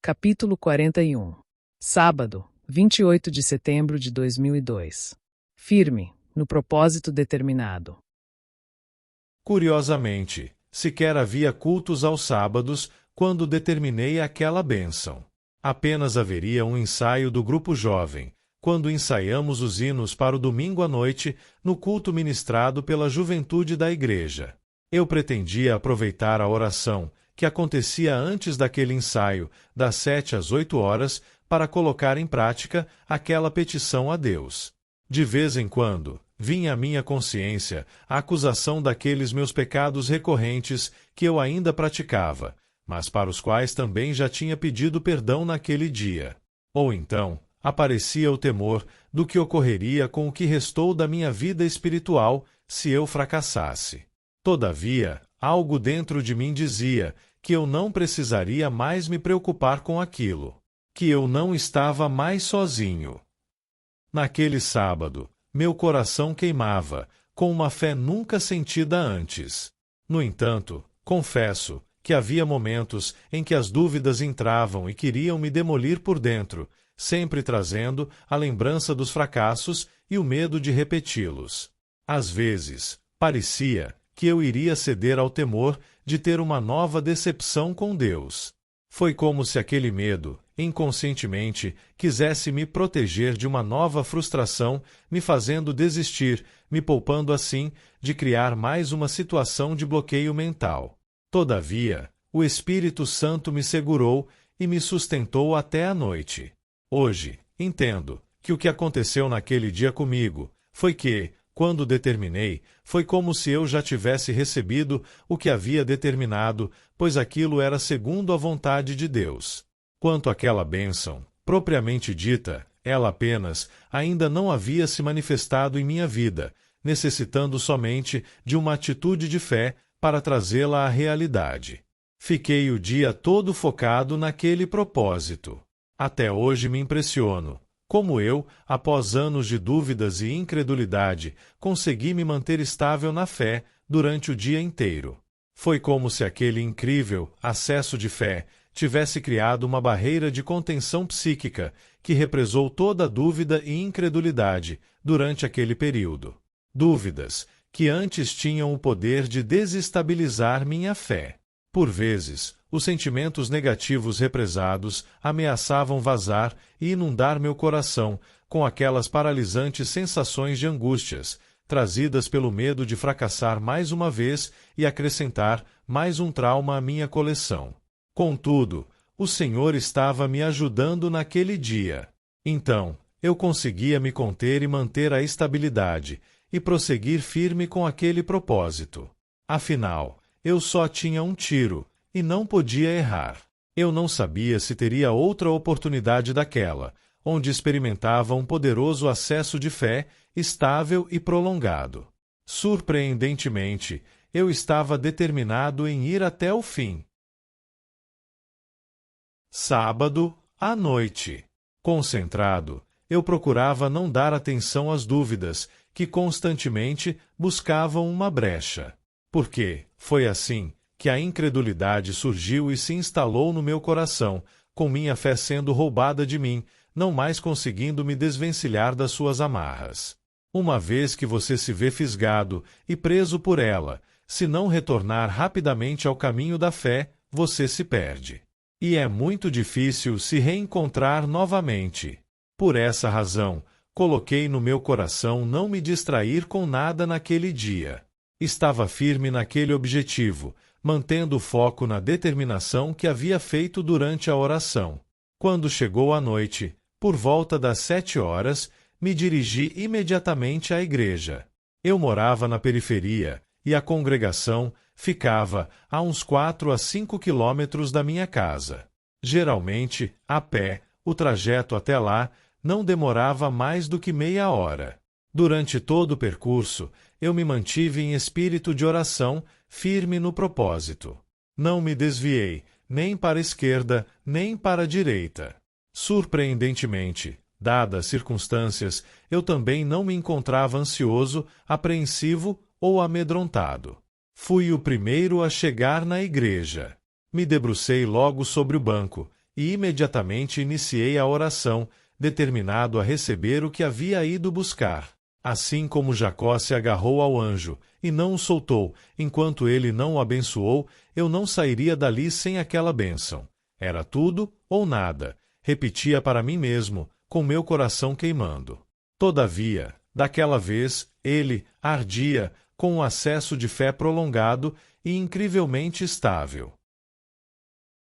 Capítulo 41. Sábado, 28 de setembro de 2002. Firme, no propósito determinado. Curiosamente, sequer havia cultos aos sábados quando determinei aquela bênção. Apenas haveria um ensaio do grupo jovem, quando ensaiamos os hinos para o domingo à noite no culto ministrado pela juventude da igreja. Eu pretendia aproveitar a oração, que acontecia antes daquele ensaio, das 7 às 8 horas, para colocar em prática aquela petição a Deus. De vez em quando, vinha à minha consciência a acusação daqueles meus pecados recorrentes que eu ainda praticava, mas para os quais também já tinha pedido perdão naquele dia. Ou então, aparecia o temor do que ocorreria com o que restou da minha vida espiritual se eu fracassasse. Todavia, algo dentro de mim dizia que eu não precisaria mais me preocupar com aquilo, que eu não estava mais sozinho. Naquele sábado, meu coração queimava, com uma fé nunca sentida antes. No entanto, confesso que havia momentos em que as dúvidas entravam e queriam me demolir por dentro, sempre trazendo a lembrança dos fracassos e o medo de repeti-los. Às vezes, parecia que eu iria ceder ao temor de ter uma nova decepção com Deus. Foi como se aquele medo, inconscientemente, quisesse me proteger de uma nova frustração, me fazendo desistir, me poupando assim de criar mais uma situação de bloqueio mental. Todavia, o Espírito Santo me segurou e me sustentou até a noite. Hoje, entendo que o que aconteceu naquele dia comigo foi que, quando determinei, foi como se eu já tivesse recebido o que havia determinado, pois aquilo era segundo a vontade de Deus. Quanto àquela bênção, propriamente dita, ela apenas ainda não havia se manifestado em minha vida, necessitando somente de uma atitude de fé para trazê-la à realidade. Fiquei o dia todo focado naquele propósito. Até hoje me impressiono como eu, após anos de dúvidas e incredulidade, consegui me manter estável na fé durante o dia inteiro. Foi como se aquele incrível acesso de fé tivesse criado uma barreira de contenção psíquica que represou toda dúvida e incredulidade durante aquele período. Dúvidas que antes tinham o poder de desestabilizar minha fé. Por vezes, os sentimentos negativos represados ameaçavam vazar e inundar meu coração com aquelas paralisantes sensações de angústias, trazidas pelo medo de fracassar mais uma vez e acrescentar mais um trauma à minha coleção. Contudo, o Senhor estava me ajudando naquele dia. Então, eu conseguia me conter e manter a estabilidade, e prosseguir firme com aquele propósito. Afinal, eu só tinha um tiro, e não podia errar. Eu não sabia se teria outra oportunidade daquela, onde experimentava um poderoso acesso de fé, estável e prolongado. Surpreendentemente, eu estava determinado em ir até o fim. Sábado, à noite. Concentrado, eu procurava não dar atenção às dúvidas, que constantemente buscavam uma brecha. Porque foi assim que a incredulidade surgiu e se instalou no meu coração, com minha fé sendo roubada de mim, não mais conseguindo me desvencilhar das suas amarras. Uma vez que você se vê fisgado e preso por ela, se não retornar rapidamente ao caminho da fé, você se perde. E é muito difícil se reencontrar novamente. Por essa razão, coloquei no meu coração não me distrair com nada naquele dia. Estava firme naquele objetivo, mantendo o foco na determinação que havia feito durante a oração. Quando chegou a noite, por volta das 7 horas, me dirigi imediatamente à igreja. Eu morava na periferia, e a congregação ficava a uns 4 a 5 quilômetros da minha casa. Geralmente, a pé, o trajeto até lá não demorava mais do que meia hora. Durante todo o percurso, eu me mantive em espírito de oração, firme no propósito. Não me desviei, nem para a esquerda, nem para a direita. Surpreendentemente, dadas as circunstâncias, eu também não me encontrava ansioso, apreensivo ou amedrontado. Fui o primeiro a chegar na igreja. Me debrucei logo sobre o banco, e imediatamente iniciei a oração, determinado a receber o que havia ido buscar. Assim como Jacó se agarrou ao anjo, e não o soltou, enquanto ele não o abençoou, eu não sairia dali sem aquela bênção. Era tudo ou nada, repetia para mim mesmo, com meu coração queimando. Todavia, daquela vez, ele ardia, com um acesso de fé prolongado e incrivelmente estável.